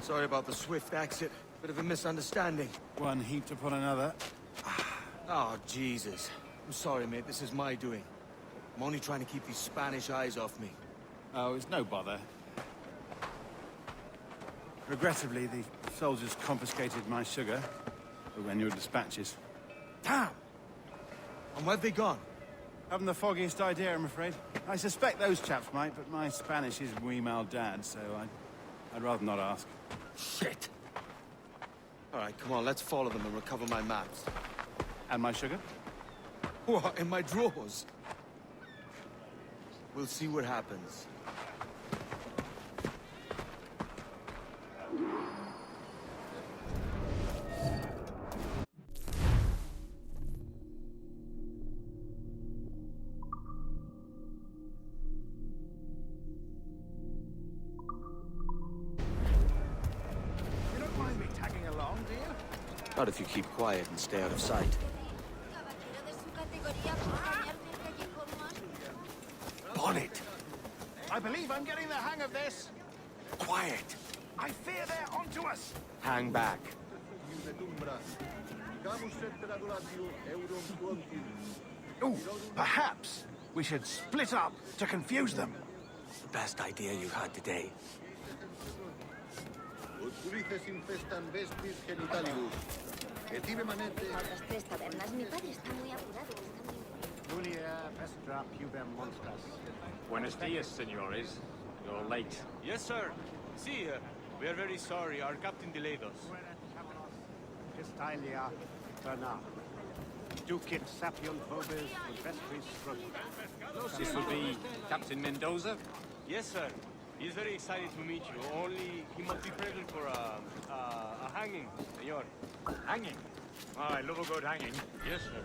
Sorry about the swift exit. Bit of a misunderstanding. One heaped upon another. Oh, Jesus. I'm sorry, mate. This is my doing. I'm only trying to keep these Spanish eyes off me. Oh, it's no bother. Regrettably, the soldiers confiscated my sugar for when your dispatches. Damn! And where've they gone? Haven't the foggiest idea, I'm afraid. I suspect those chaps might, but my Spanish is muy mal dad, so I'd rather not ask. Shit! Alright, come on, let's follow them and recover my maps. And my sugar? What, in my drawers? We'll see what happens. Not if you keep quiet and stay out of sight. Bonnet! I believe I'm getting the hang of this. Quiet! I fear they're onto us. Hang back. Ooh, perhaps we should split up to confuse them. The best idea you've had today. Buenos dias, senores. You're late. Yes, sir. See, we are very sorry. Our captain delayed us. This will be Captain Mendoza. Yes, sir. He's very excited to meet you. Only he must be present for a hanging, senor. Hanging. Oh, I love a good hanging. Yes, sir.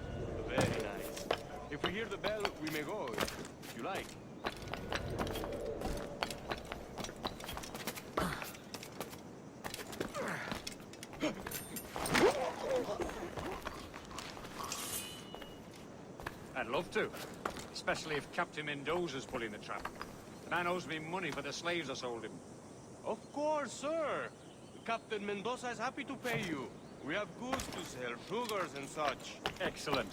Very nice. If we hear the bell, we may go, if you like. I'd love to. Especially if Captain Mendoza's pulling the trap. The man owes me money for the slaves I sold him. Of course, sir. Captain Mendoza is happy to pay you. We have goods to sell, sugars and such. Excellent.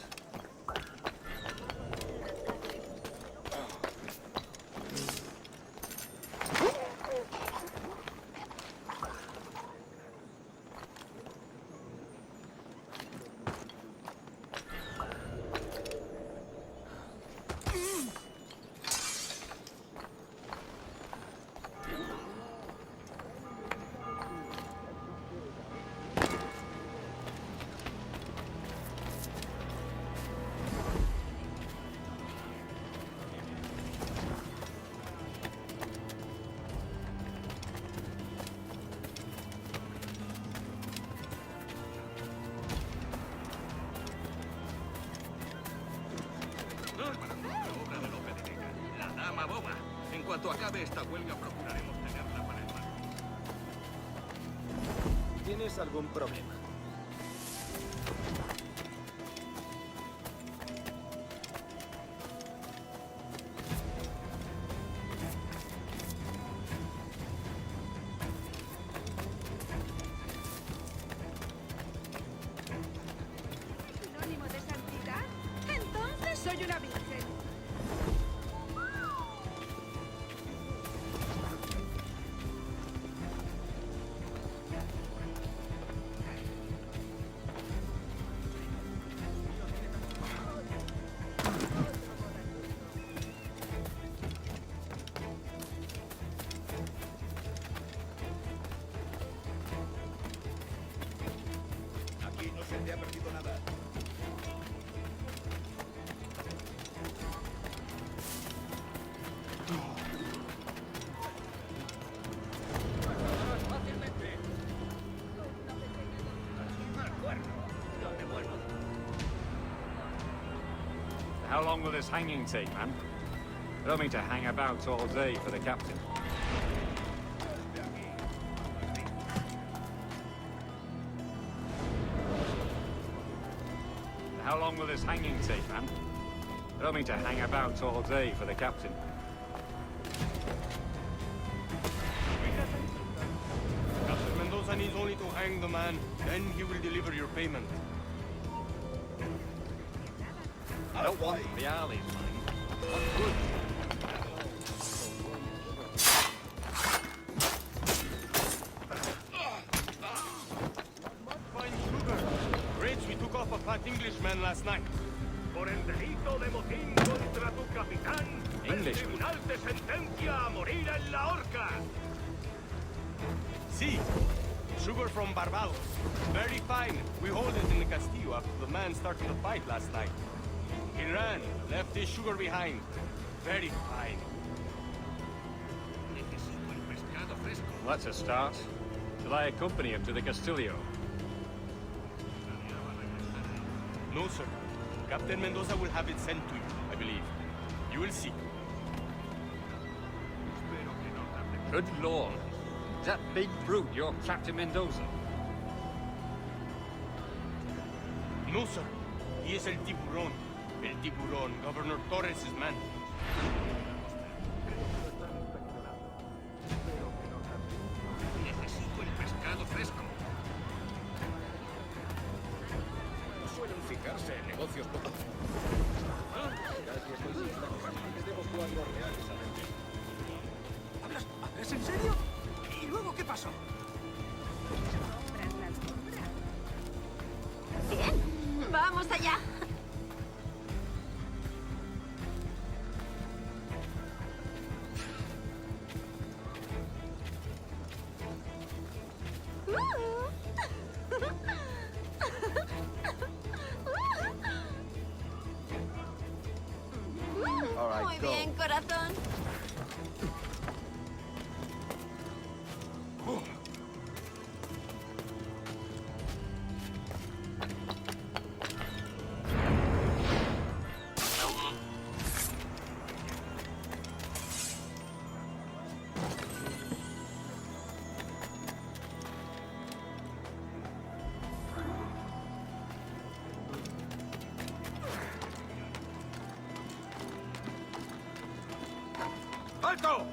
En cuanto acabe esta huelga, procuraremos tenerla para el mar. ¿Tienes algún problema? ¿Sinónimo de santidad? Entonces soy una virgen. Aquí no se te ha perdido nada. How long will this hanging take, man? I don't mean to hang about all day for the captain. How long will this hanging take, man? I don't mean to hang about all day for the captain. Captain is only to hang the man, then he will deliver your payment. I don't want Viali's money. What good? Fine sugar. Rates we took off a fat Englishman last night. Por el delito de motín contra tu capitán, el English. tribunal te sentencia a morir en la horca. See, sugar from Barbados. Very fine. We hold it in the Castillo after the man started the fight last night. He ran, left his sugar behind. Very fine. Necesito el pescado fresco. Well, that's a start. Shall I accompany him to the Castillo? No, sir. Captain Mendoza will have it sent to you, I believe. You will see. Good lord. Is that big brute your Captain Mendoza? No, sir. He is el tiburón. El tiburón, Governor Torres' man. Necesito el pescado fresco. No suelen fijarse en negocios como... ¿Hablas en serio? ¿Y luego qué pasó? Tras la alfombra. Bien, vamos allá. Muy bien, corazón. ¡Alto!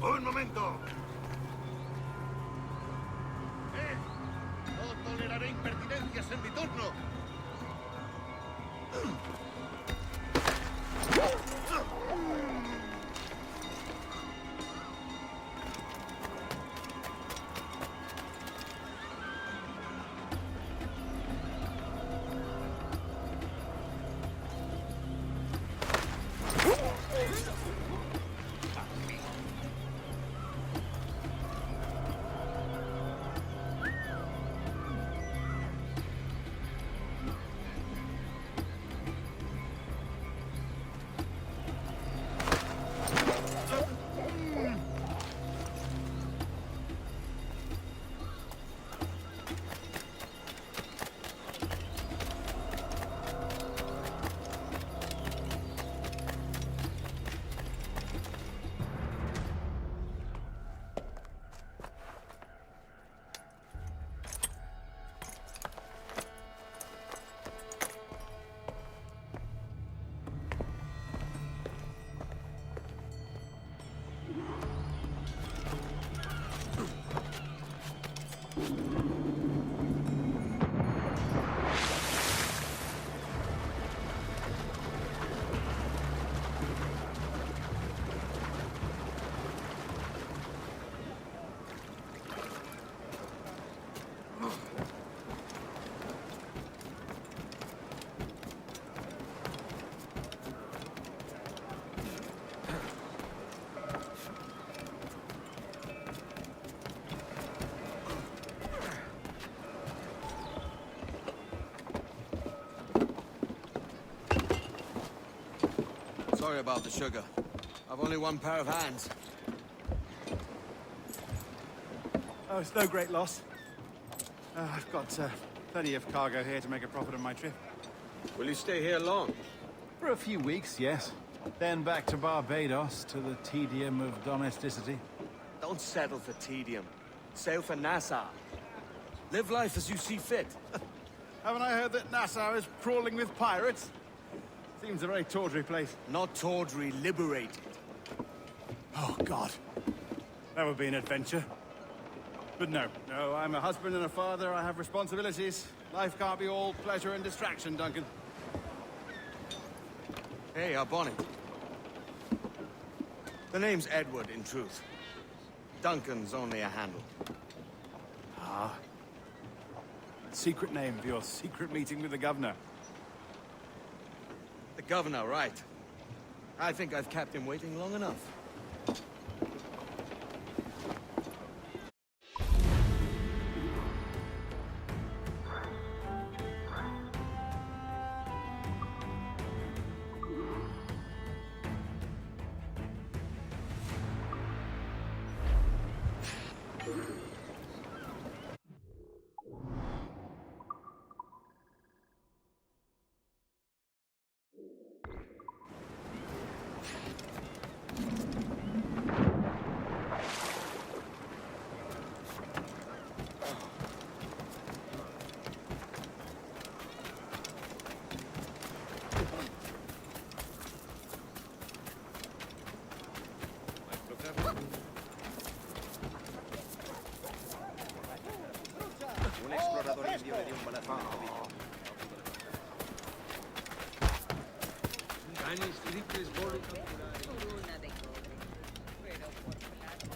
¡Un momento! No toleraré impertinencias en mi turno. Sorry about the sugar. I've only one pair of hands. Oh, it's no great loss. I've got plenty of cargo here to make a profit on my trip. Will you stay here long? For a few weeks, yes. Then back to Barbados, to the tedium of domesticity. Don't settle for tedium. Sail for Nassau. Live life as you see fit. Haven't I heard that Nassau is crawling with pirates? Seems a very tawdry place. Not tawdry, liberated. Oh, God. That would be an adventure. But no, I'm a husband and a father. I have responsibilities. Life can't be all pleasure and distraction, Duncan. Hey, our bonnet. The name's Edward, in truth. Duncan's only a handle. Ah. Secret name for your secret meeting with the governor. The governor, right. I think I've kept him waiting long enough. Un explorador indio le dio un balazo en el tobillo. Una de cobre. Pero por plata.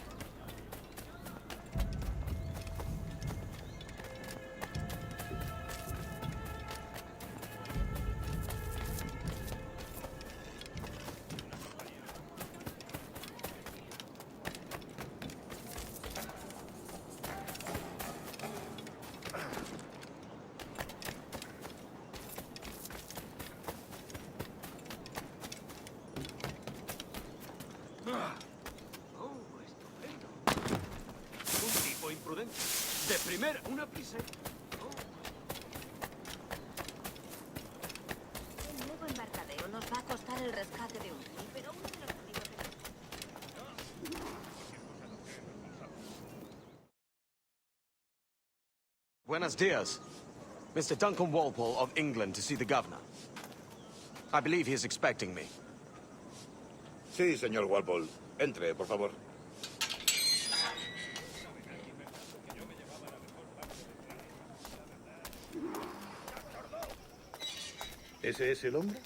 Un tipo imprudente. De primera, una prisa. Un nuevo embarcadero nos va a costar el rescate de un rey, pero uno de los motivos de la... Buenos dias. Mr. Duncan Walpole of England to see the governor. I believe he is expecting me. Sí, señor Walpole. Entre, por favor. ¿Ese es el hombre?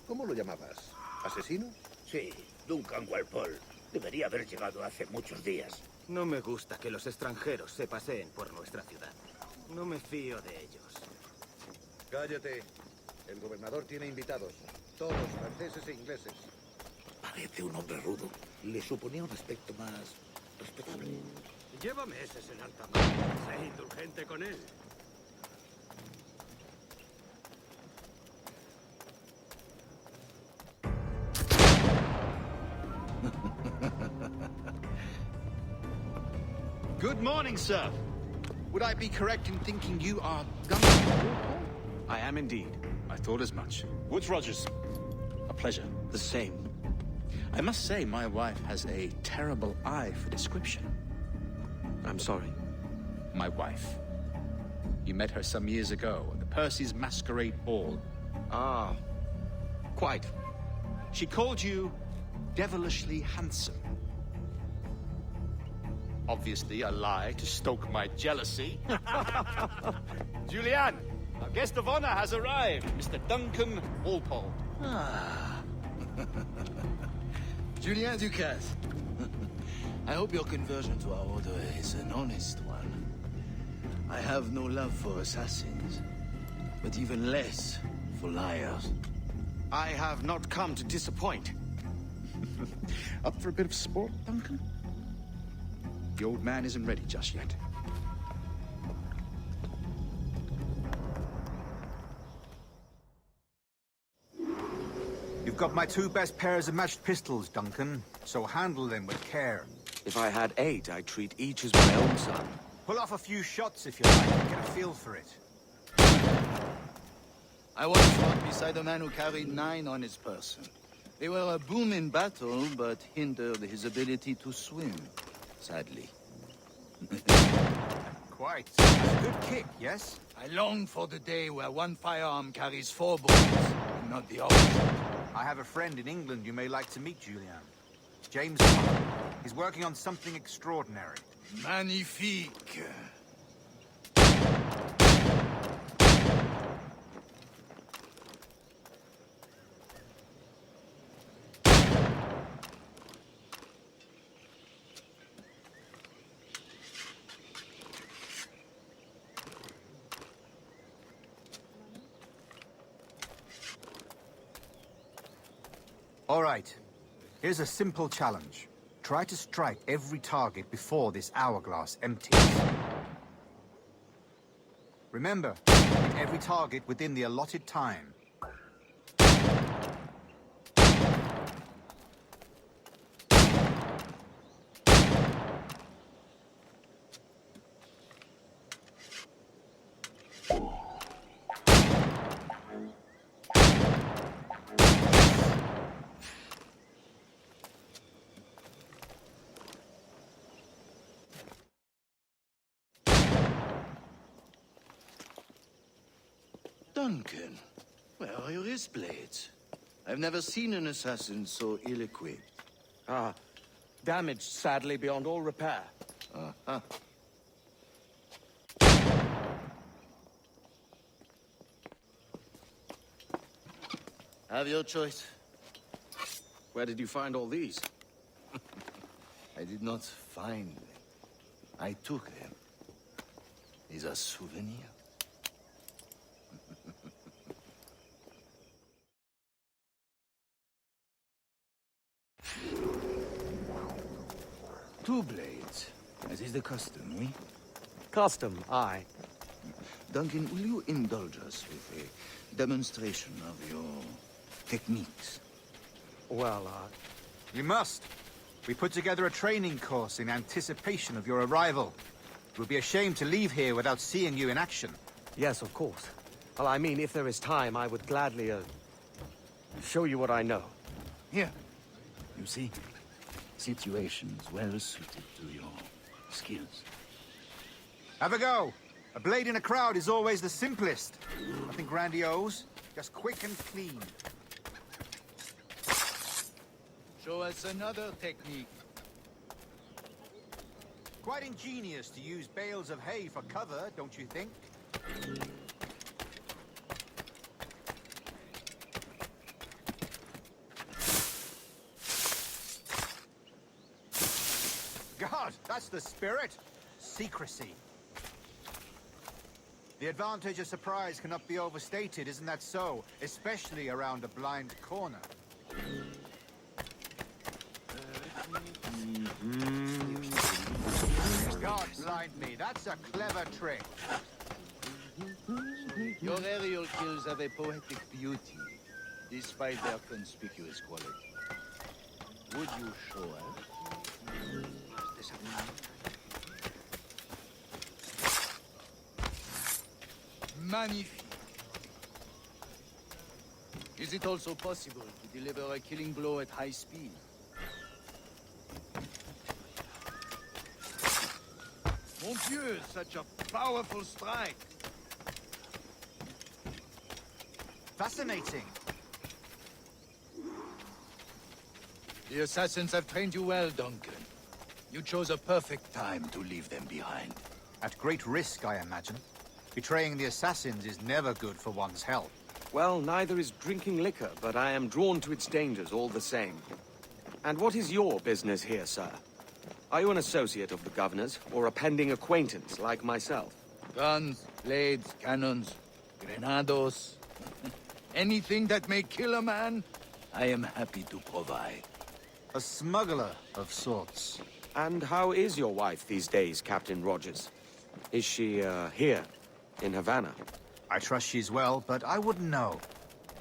¿Cómo lo llamabas? ¿Asesino? Sí, Duncan Walpole. Debería haber llegado hace muchos días. No me gusta que los extranjeros se paseen por nuestra ciudad. No me fío de ellos. Cállate. El gobernador tiene invitados. Todos franceses e ingleses. Parece un hombre rudo. Le suponía un aspecto más respetable. Lleva meses en alta mar. Sé indulgente con él. Good morning, sir. Would I be correct in thinking you are Duncan? I am indeed. I thought as much. Woods Rogers. A pleasure. The same. I must say, my wife has a terrible eye for description. I'm sorry. My wife. You met her some years ago at the Percy's Masquerade Ball. Ah, quite. She called you devilishly handsome. Obviously a lie to stoke my jealousy. Julianne, our guest of honor has arrived, Mr. Duncan Walpole. Julien Ducasse. I hope your conversion to our order is an honest one. I have no love for assassins, but even less for liars. I have not come to disappoint. Up for a bit of sport, Duncan? The old man isn't ready just yet. You've got my 2 best pairs of matched pistols, Duncan, so handle them with care. If I had 8, I'd treat each as my own son. Pull off a few shots if you like, and get a feel for it. I once fought beside a man who carried 9 on his person. They were a boom in battle, but hindered his ability to swim, sadly. Quite. That's a good kick, yes? I long for the day where one firearm carries 4 bullets, and not the opposite. I have a friend in England you may like to meet, Julian. James. He's working on something extraordinary. Magnifique. All right. Here's a simple challenge. Try to strike every target before this hourglass empties. Remember, hit every target within the allotted time. Duncan, where are your wrist blades? I've never seen an assassin so ill-equipped. Ah, damaged sadly beyond all repair. Uh-huh. Have your choice. Where did you find all these? I did not find them. I took them. These are souvenirs. Two blades, as is the custom, oui? Custom, aye. Duncan, will you indulge us with a demonstration of your techniques? Well, You must. We put together a training course in anticipation of your arrival. It would be a shame to leave here without seeing you in action. yes, of course. Well, I mean, if there is time, I would gladly, show you what I know. Here. You see? Situations well suited to your skills. Have a go. A blade in a crowd is always the simplest. Nothing grandiose, just quick and clean. Show us another technique. Quite ingenious to use bales of hay for cover, don't you think? God, that's the spirit. Secrecy. The advantage of surprise cannot be overstated, isn't that so? Especially around a blind corner. God blind me, that's a clever trick. Your aerial kills have a poetic beauty, despite their conspicuous quality. Would you show us? Magnifique. Is it also possible to deliver a killing blow at high speed? Mon Dieu, such a powerful strike. Fascinating. The assassins have trained you well, Duncan. You chose a perfect time to leave them behind. At great risk, I imagine. Betraying the assassins is never good for one's health. Well, neither is drinking liquor, but I am drawn to its dangers all the same. And what is your business here, sir? Are you an associate of the governor's, or a pending acquaintance like myself? Guns, blades, cannons, grenados. Anything that may kill a man, I am happy to provide. A smuggler of sorts. And how is your wife these days, Captain Rogers? Is she, here, in Havana? I trust she's well, but I wouldn't know.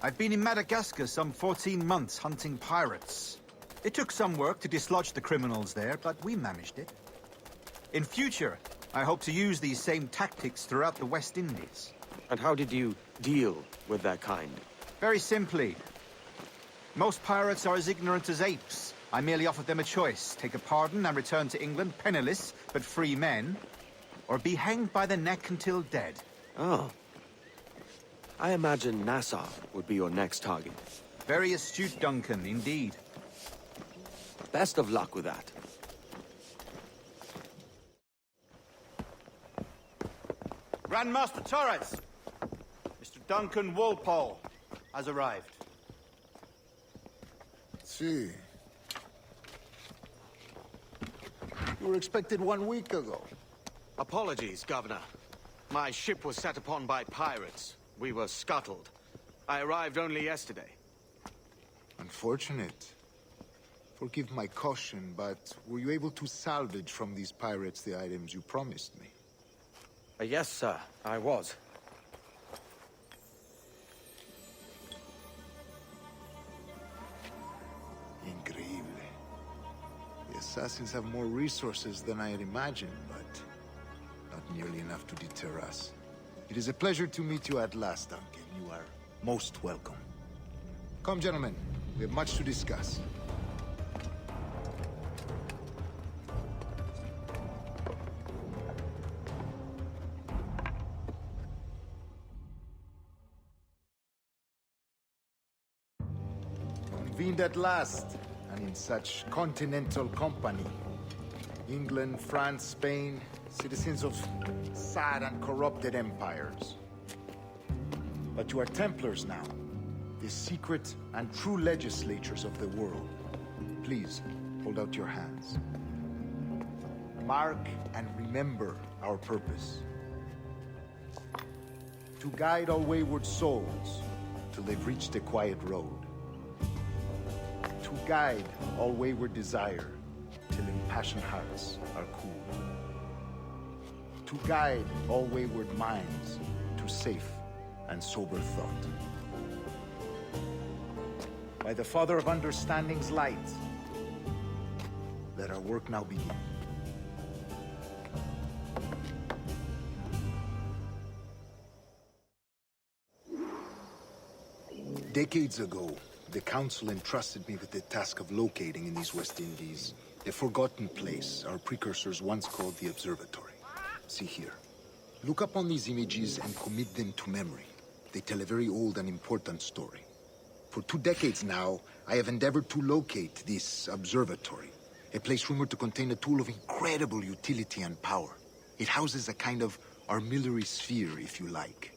I've been in Madagascar some 14 months hunting pirates. It took some work to dislodge the criminals there, but we managed it. In future, I hope to use these same tactics throughout the West Indies. And how did you deal with their kind? Very simply. Most pirates are as ignorant as apes. I merely offered them a choice. Take a pardon and return to England penniless, but free men. Or be hanged by the neck until dead. Oh. I imagine Nassau would be your next target. Very astute, Duncan, indeed. Best of luck with that. Grandmaster Torres! Mr. Duncan Walpole has arrived. See. You were expected 1 week ago. Apologies, Governor. My ship was set upon by pirates. We were scuttled. I arrived only yesterday. Unfortunate. Forgive my caution, but were you able to salvage from these pirates the items you promised me? Yes, sir, I was. Increíble. The assassins have more resources than I had imagined, but not nearly enough to deter us. It is a pleasure to meet you at last, Duncan. You are most welcome. Come, gentlemen. We have much to discuss. Convened at last, and in such continental company. England, France, Spain, citizens of sad and corrupted empires. But you are Templars now, the secret and true legislators of the world. Please, hold out your hands. Mark and remember our purpose. To guide all wayward souls till they've reached a quiet road. To guide all wayward desire till impassioned hearts are cool. To guide all wayward minds to safe and sober thought. By the Father of Understanding's light, let our work now begin. Decades ago, the Council entrusted me with the task of locating in these West Indies a forgotten place our precursors once called the Observatory. See here. Look up on these images and commit them to memory. They tell a very old and important story. For 2 decades now, I have endeavored to locate this observatory, a place rumored to contain a tool of incredible utility and power. It houses a kind of armillary sphere, if you like.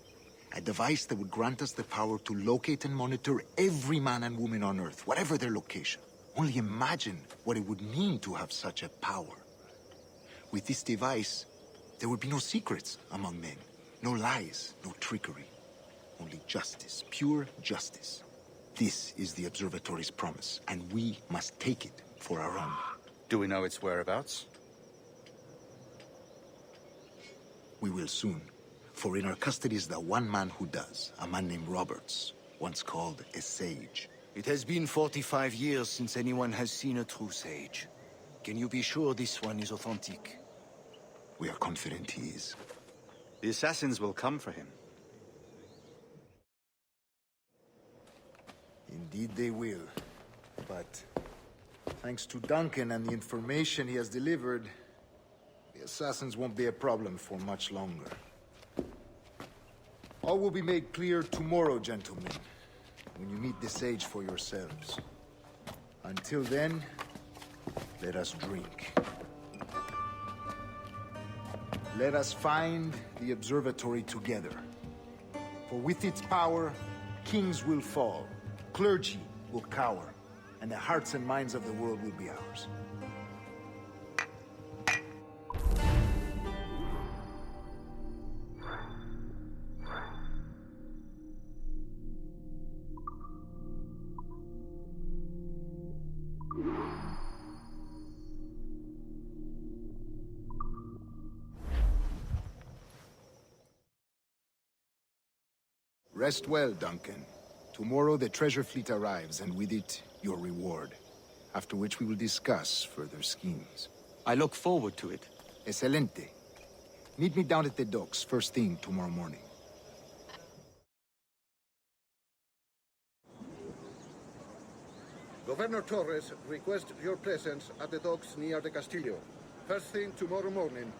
A device that would grant us the power to locate and monitor every man and woman on Earth, whatever their location. Only imagine what it would mean to have such a power. With this device, there would be no secrets among men, no lies, no trickery. Only justice, pure justice. This is the Observatory's promise, and we must take it for our own. Do we know its whereabouts? We will soon. For in our custody is the one man who does, a man named Roberts, once called a sage. It has been 45 years since anyone has seen a true sage. Can you be sure this one is authentic? We are confident he is. The assassins will come for him. Indeed they will. But thanks to Duncan and the information he has delivered, the assassins won't be a problem for much longer. All will be made clear tomorrow, gentlemen, when you meet the sage for yourselves. Until then, let us drink. Let us find the observatory together. For with its power, kings will fall, clergy will cower, and the hearts and minds of the world will be ours. Rest well, Duncan. Tomorrow the treasure fleet arrives, and with it, your reward. After which we will discuss further schemes. I look forward to it. Excelente. Meet me down at the docks first thing tomorrow morning. Governor Torres requests your presence at the docks near the Castillo. First thing tomorrow morning.